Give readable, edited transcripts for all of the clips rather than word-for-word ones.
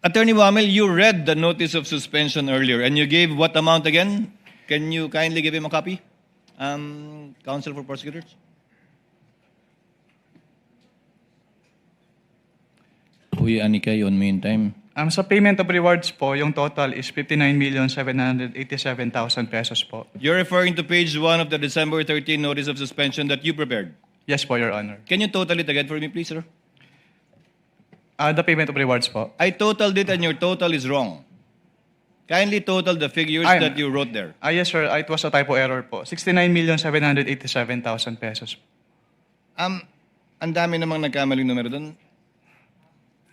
Attorney Wamel, you read the notice of suspension earlier and you gave what amount again? Can you kindly give him a copy? Counsel for prosecutors? Uy, Anikay, on meantime. Sa payment of rewards po, yung total is 59,787,000 pesos po. You're referring to page 1 of the December 13 notice of suspension that you prepared. Yes po, Your Honor. Can you total it again for me, please, sir? The payment of rewards po. I totaled it and your total is wrong. Kindly total the figures that you wrote there. Yes, sir. It was a typo error po. 69,787,000 pesos. Ang dami namang nagkamaling numero doon.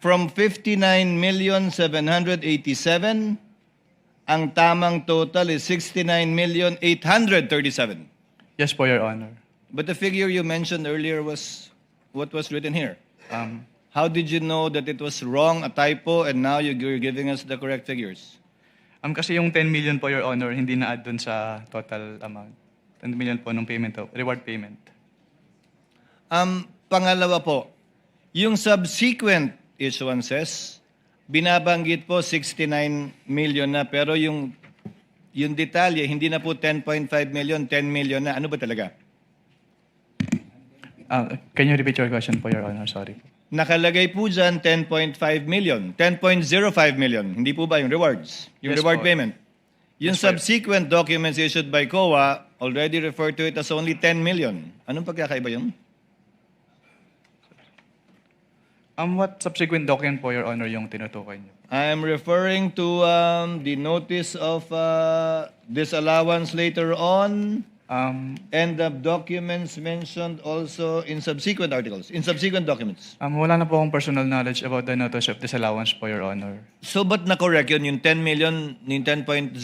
From 59,787, ang tamang total is 69,837. Yes po, Your Honor. But the figure you mentioned earlier was what was written here. How did you know that it was wrong, a typo, and now you're giving us the correct figures? Kasi yung 10 million po, Your Honor, hindi na-add dun sa total amount. 10 million po nung payment, reward payment. Pangalawa po, yung subsequent issuances, binabanggit po 69 million na, pero yung detalye, hindi na po 10.5 million, 10 million na. Ano ba talaga? Can you repeat your question po, Your Honor? Sorry. Nakalagay po dyan 10.5 million, 10.05 million. Hindi po ba yung rewards? Yung Yes reward po. payment? Yung Yes po. subsequent documents issued by COA already refer to it as only 10 million. Anong pagkakaiba yun? What subsequent document po, Your Honor, yung tinutukoy niyo? I'm referring to the notice of disallowance later on and the documents mentioned also in subsequent articles, in subsequent documents. Wala na po akong personal knowledge about the notice of disallowance po, Your Honor. So ba't na-correct yun? Yung 10 million, yung 10.05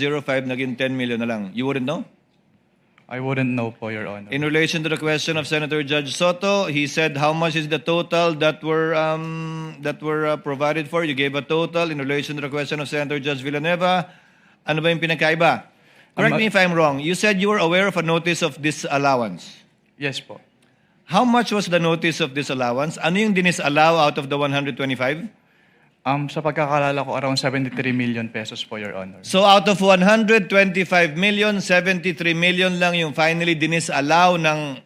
naging 10 million na lang. You wouldn't know? I wouldn't know po, Your Honor. In relation to the question of Senator Judge Soto, he said how much is the total that were provided for. You gave a total. In relation to the question of Senator Judge Villanueva, ano ba yung pinagkaiba? Correct me if I'm wrong. You said you were aware of a notice of disallowance. Yes po. How much was the notice of disallowance? Ano yung dinisallow out of the 125? Sa pagkakalala ko, around 73 million pesos po, Your Honor. So out of 125 million, 73 million lang yung finally dinisallow ng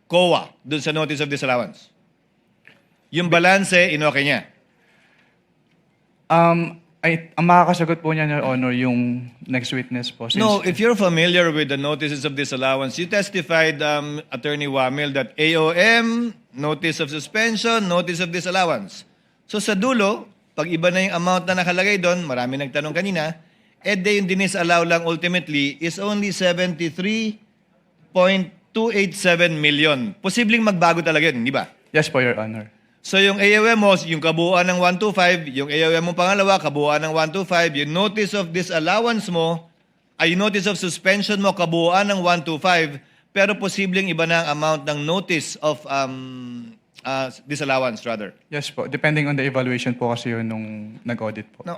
COA dun sa notice of disallowance. Yung balance, inoke niya. Ang makakasagot po niya, Your Honor, yung next witness po. No, if you're familiar with the notices of disallowance, you testified, Attorney Wamel, that AOM, notice of suspension, notice of disallowance. So sa dulo, pag iba na yung amount na nakalagay doon, marami nagtanong kanina, yung dinisallow lang ultimately is only 73.287 million. Posibleng magbago talaga yun, di ba? Yes po, Your Honor. So yung AOM mo, yung kabuuan ng 125, yung AOM mo pangalawa, kabuuan ng 125, yung notice of disallowance mo, ay yung notice of suspension mo, kabuuan ng 125, pero posibleng iba na ang amount ng notice of disallowance rather. Yes po. Depending on the evaluation po kasi yun nung nag-audit po. No.